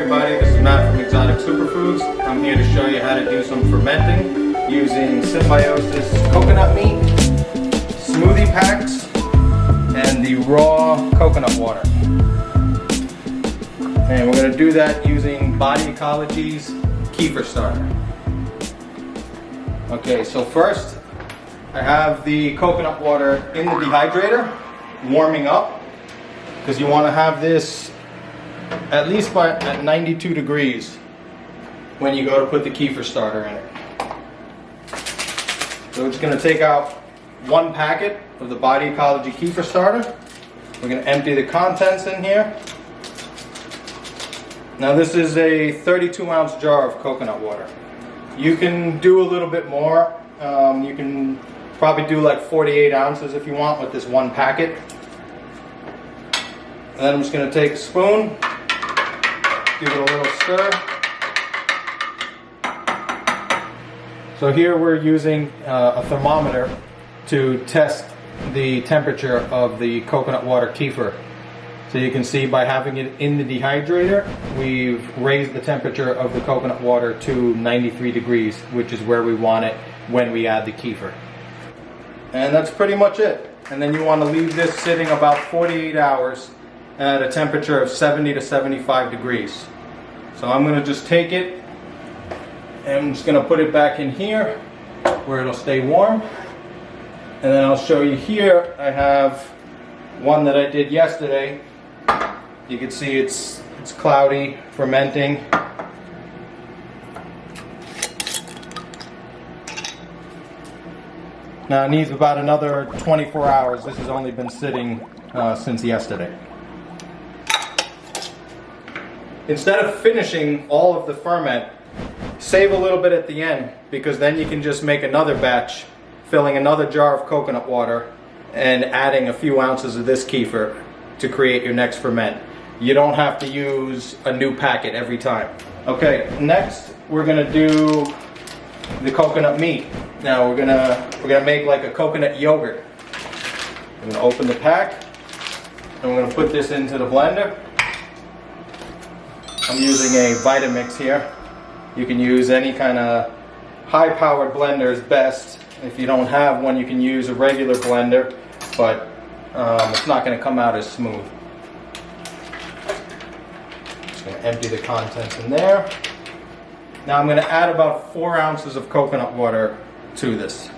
everybody, this is Matt from Exotic Superfoods. I'm here to show you how to do some fermenting using Symbiosis coconut meat, Smoothie Packs, and the raw coconut water. And we're going to do that using Body Ecology's Kefir Starter. Okay, so first I have the coconut water in the dehydrator warming up, because you want to have this at least at 92 degrees when you go to put the kefir starter in it. So we're just going to take out one packet of the Body Ecology Kefir Starter. We're going to empty the contents in here. Now this is a 32-ounce jar of coconut water. You can do a little bit more. You can probably do like 48 ounces if you want with this one packet. And then I'm just going to take a spoon, give it a little stir. So here we're using a thermometer to test the temperature of the coconut water kefir. So you can see by having it in the dehydrator, we've raised the temperature of the coconut water to 93 degrees, which is where we want it when we add the kefir. And that's pretty much it. And then you want to leave this sitting about 48 hours at a temperature of 70 to 75 degrees. So I'm going to just take it and I'm just going to put it back in here where it'll stay warm. And then I'll show you here, I have one that I did yesterday. You can see it's cloudy, fermenting. Now it needs about another 24 hours. This has only been sitting since yesterday. Instead of finishing all of the ferment, save a little bit at the end, because then you can just make another batch, filling another jar of coconut water and adding a few ounces of this kefir to create your next ferment. You don't have to use a new packet every time. Okay, next we're gonna do the coconut meat. Now we're gonna make like a coconut yogurt. I'm gonna open the pack and we're gonna put this into the blender. I'm using a Vitamix here. You can use any kind of high-powered blender is best. If you don't have one, you can use a regular blender, but it's not going to come out as smooth. Just going to empty the contents in there. Now I'm going to add about 4 ounces of coconut water to this.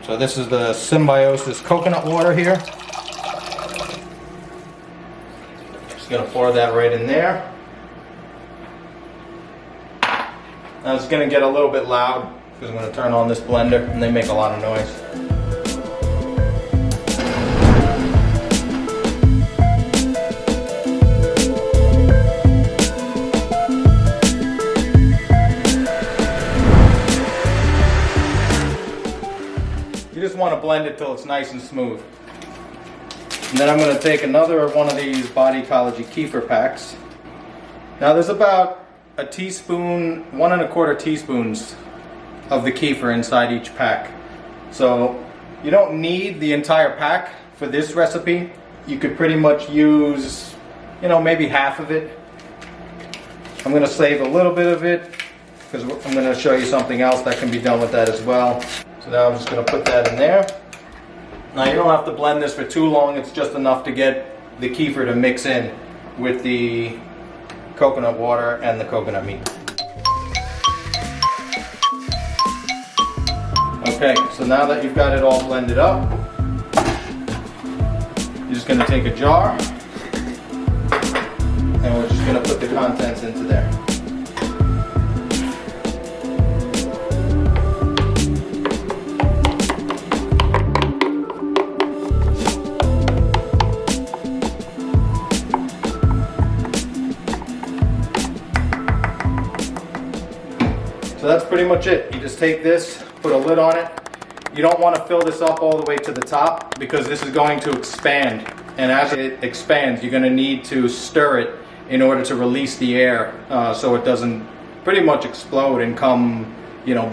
So this is the Symbiosis coconut water here. Just going to pour that right in there. Now it's going to get a little bit loud because I'm going to turn on this blender and they make a lot of noise. You just want to blend it till it's nice and smooth. And then I'm going to take another one of these Body Ecology Kefir packs. Now there's about a teaspoon, 1 1/4 teaspoons of the kefir inside each pack. So you don't need the entire pack for this recipe. You could pretty much use, maybe half of it. I'm going to save a little bit of it because I'm going to show you something else that can be done with that as well. So now I'm just going to put that in there. Now you don't have to blend this for too long, it's just enough to get the kefir to mix in with the coconut water and the coconut meat. Okay, so now that you've got it all blended up, you're just going to take a jar and we're just going to put the contents into there. So that's pretty much it. You just take this, put a lid on it. You don't want to fill this up all the way to the top because this is going to expand. And as it expands, you're going to need to stir it in order to release the air so it doesn't pretty much explode and come,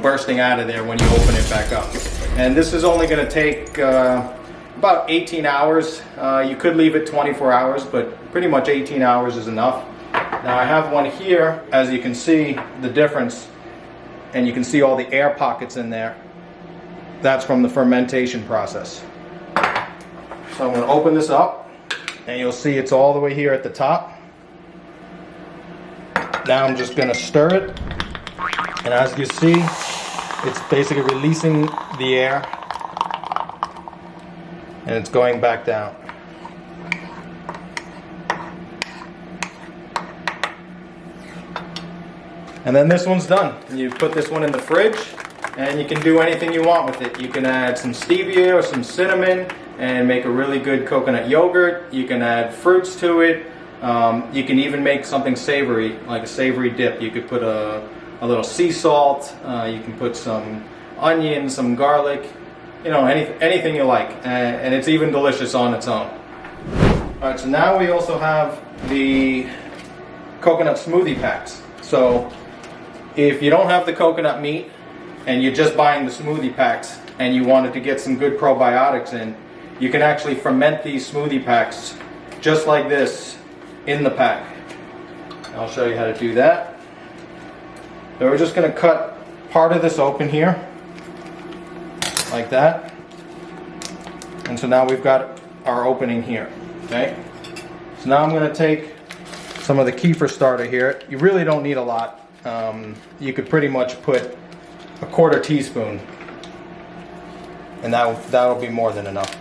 bursting out of there when you open it back up. And this is only going to take about 18 hours. You could leave it 24 hours, but pretty much 18 hours is enough. Now I have one here, as you can see the difference, and you can see all the air pockets in there. That's from the fermentation process. So I'm going to open this up, and you'll see it's all the way here at the top. Now I'm just going to stir it, and as you see, it's basically releasing the air, and it's going back down. And then this one's done. You put this one in the fridge, and you can do anything you want with it. You can add some stevia or some cinnamon and make a really good coconut yogurt. You can add fruits to it. You can even make something savory, like a savory dip. You could put a little sea salt. You can put some onion, some garlic, you know, anything you like. And it's even delicious on its own. Alright, so now we also have the coconut smoothie packs. So if you don't have the coconut meat and you're just buying the smoothie packs and you wanted to get some good probiotics in, you can actually ferment these smoothie packs just like this in the pack. I'll show you how to do that. So we're just going to cut part of this open here, like that. And so now we've got our opening here. Okay. So now I'm going to take some of the kefir starter here. You really don't need a lot. You could pretty much put a quarter teaspoon, and that'll be more than enough.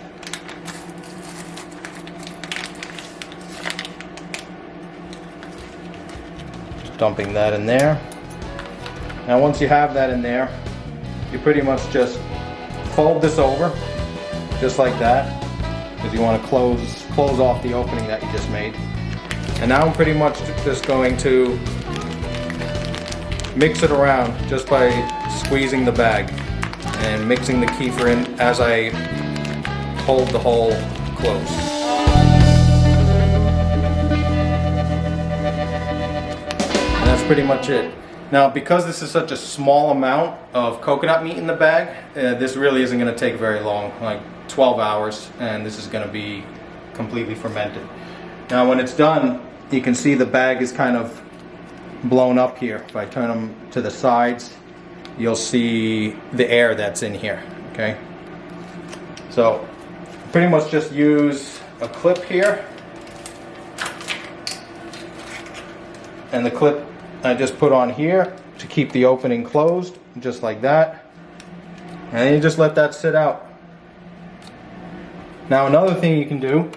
Just dumping that in there. Now once you have that in there, you pretty much just fold this over, just like that, because you want to close off the opening that you just made. And now I'm pretty much just going to mix it around just by squeezing the bag and mixing the kefir in as I hold the hole closed. And that's pretty much it. Now, because this is such a small amount of coconut meat in the bag, this really isn't going to take very long, like 12 hours, and this is going to be completely fermented. Now when it's done, you can see the bag is kind of blown up here. If I turn them to the sides, you'll see the air that's in here. Okay, so pretty much just use a clip here, and the clip I just put on here to keep the opening closed, just like that, and then you just let that sit out. Now another thing you can do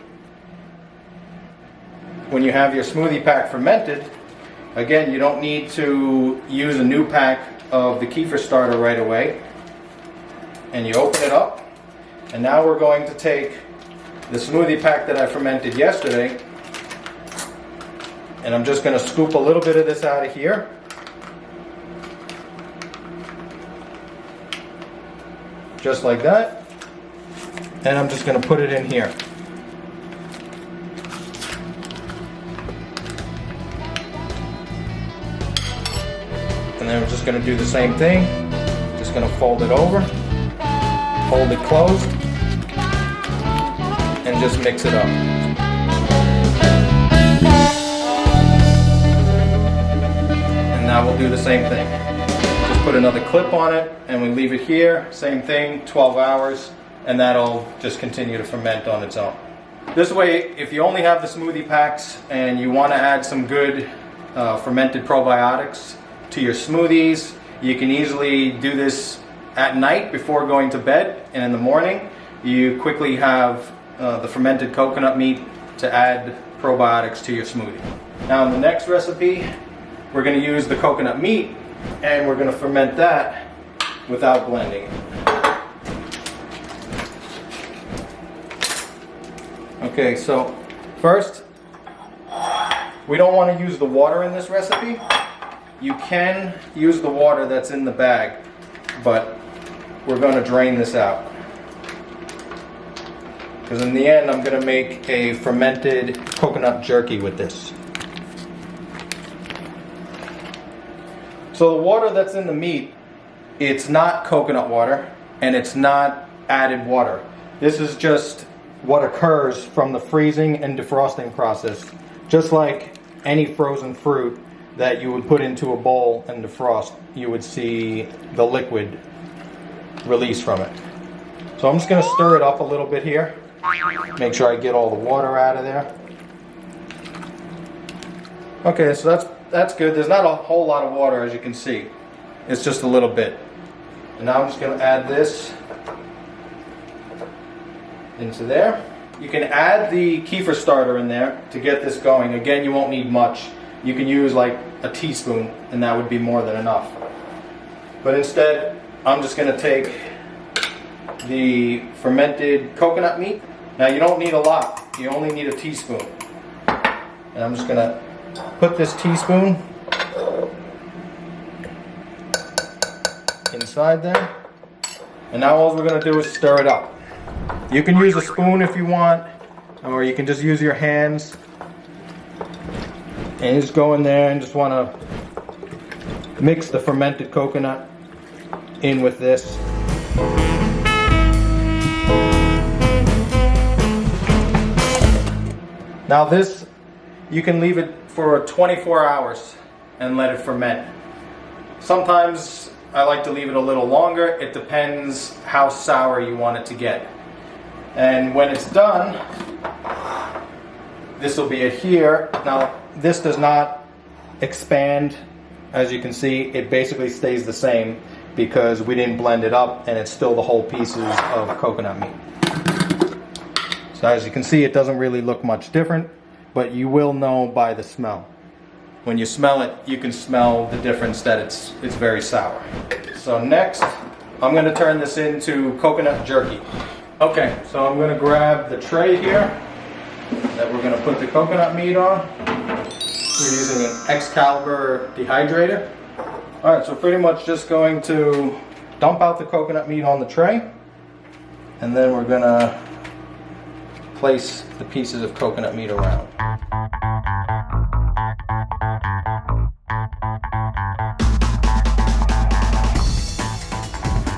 when you have your smoothie pack fermented, again, you don't need to use a new pack of the kefir starter right away. And you open it up, and now we're going to take the smoothie pack that I fermented yesterday, and I'm just going to scoop a little bit of this out of here. Just like that. And I'm just going to put it in here. And then we're just going to do the same thing. Just going to fold it over, hold it closed, and just mix it up. And now we'll do the same thing. Just put another clip on it, and we leave it here. Same thing, 12 hours, and that'll just continue to ferment on its own. This way, if you only have the smoothie packs and you want to add some good fermented probiotics to your smoothies, you can easily do this at night before going to bed, and in the morning you quickly have the fermented coconut meat to add probiotics to your smoothie. Now in the next recipe, we're going to use the coconut meat, and we're going to ferment that without blending it. Okay, so first, we don't want to use the water in this recipe. You can use the water that's in the bag, but we're going to drain this out. Because in the end, I'm going to make a fermented coconut jerky with this. So the water that's in the meat, it's not coconut water, and it's not added water. This is just what occurs from the freezing and defrosting process. Just like any frozen fruit that you would put into a bowl and defrost, you would see the liquid release from it. So I'm just going to stir it up a little bit here. Make sure I get all the water out of there. Okay, so that's good. There's not a whole lot of water, as you can see. It's just a little bit. And now I'm just going to add this into there. You can add the kefir starter in there to get this going. Again, you won't need much. You can use like a teaspoon and that would be more than enough. But instead, I'm just going to take the fermented coconut meat. Now you don't need a lot. You only need a teaspoon. And I'm just going to put this teaspoon inside there. And now all we're going to do is stir it up. You can use a spoon if you want, or you can just use your hands. And just go in there and just want to mix the fermented coconut in with this. Now this, you can leave it for 24 hours and let it ferment. Sometimes I like to leave it a little longer. It depends how sour you want it to get. And when it's done, this will be it here. Now this does not expand. As you can see, it basically stays the same because we didn't blend it up and it's still the whole pieces of coconut meat. So as you can see, it doesn't really look much different, but you will know by the smell. When you smell it, you can smell the difference that it's very sour. So next, I'm going to turn this into coconut jerky. Okay, so I'm going to grab the tray here that we're going to put the coconut meat on. We're using an Excalibur dehydrator. Alright, so pretty much just going to dump out the coconut meat on the tray, and then we're going to place the pieces of coconut meat around.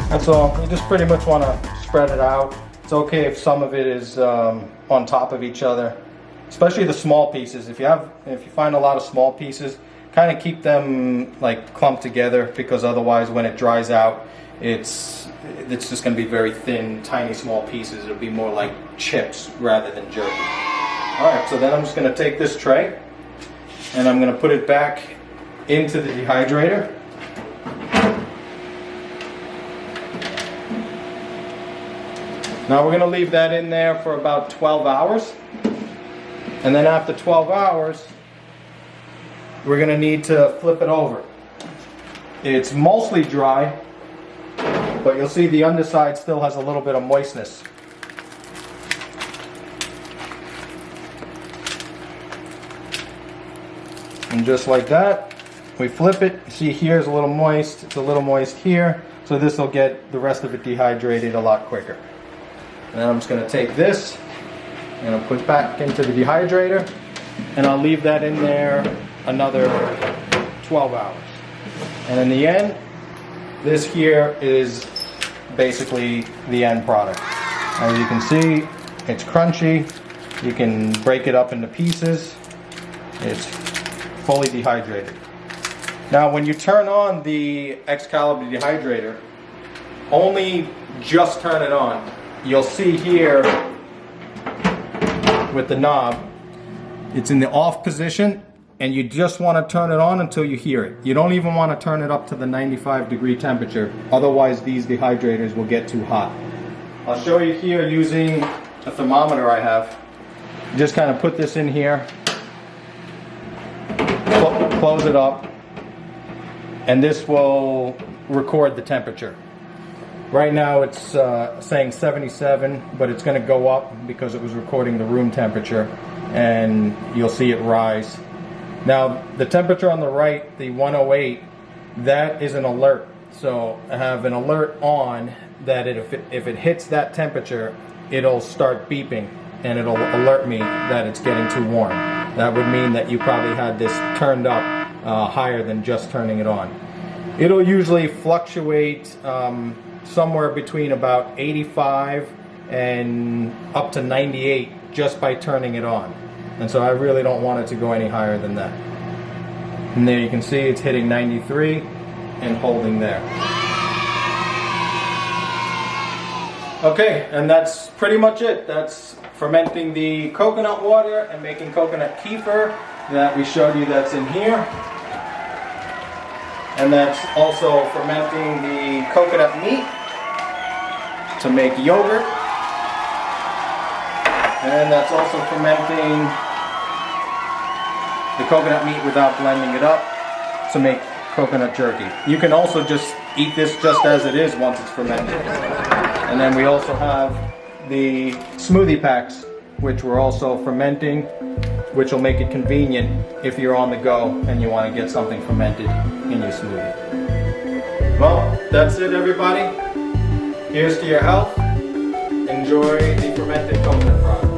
That's all. You just pretty much want to spread it out. It's okay if some of it is on top of each other, especially the small pieces. If you find a lot of small pieces, kind of keep them like clumped together, because otherwise when it dries out, it's just going to be very thin, tiny, small pieces. It'll be more like chips rather than jerky. Alright, so then I'm just going to take this tray and I'm going to put it back into the dehydrator. Now we're going to leave that in there for about 12 hours. And then after 12 hours, we're going to need to flip it over. It's mostly dry, but you'll see the underside still has a little bit of moistness. And just like that, we flip it. See, here's a little moist. It's a little moist here. So this will get the rest of it dehydrated a lot quicker. And then I'm just going to take this and I'll put it back into the dehydrator, and I'll leave that in there another 12 hours. And in the end, this here is basically the end product. As you can see, it's crunchy. You can break it up into pieces. It's fully dehydrated. Now when you turn on the Excalibur dehydrator, only just turn it on. You'll see here with the knob, it's in the off position, and you just want to turn it on until you hear it. You don't even want to turn it up to the 95-degree temperature, otherwise these dehydrators will get too hot. I'll show you here using a thermometer I have. Just kind of put this in here, close it up, and this will record the temperature. Right now it's saying 77, but it's going to go up because it was recording the room temperature, and you'll see it rise. Now the temperature on the right, the 108, that is an alert. So I have an alert on that if it hits that temperature, it'll start beeping and it'll alert me that it's getting too warm. That would mean that you probably had this turned up higher than just turning it on. It'll usually fluctuate somewhere between about 85 and up to 98 just by turning it on. And so I really don't want it to go any higher than that. And there you can see it's hitting 93 and holding there. Okay, and that's pretty much it. That's fermenting the coconut water and making coconut kefir that we showed you that's in here. And that's also fermenting the coconut meat to make yogurt. And that's also fermenting the coconut meat without blending it up to make coconut jerky. You can also just eat this just as it is once it's fermented. And then we also have the smoothie packs, which we're also fermenting, which will make it convenient if you're on the go and you want to get something fermented in your smoothie. Well, that's it, everybody. Here's to your health. Enjoy the fermented coconut product.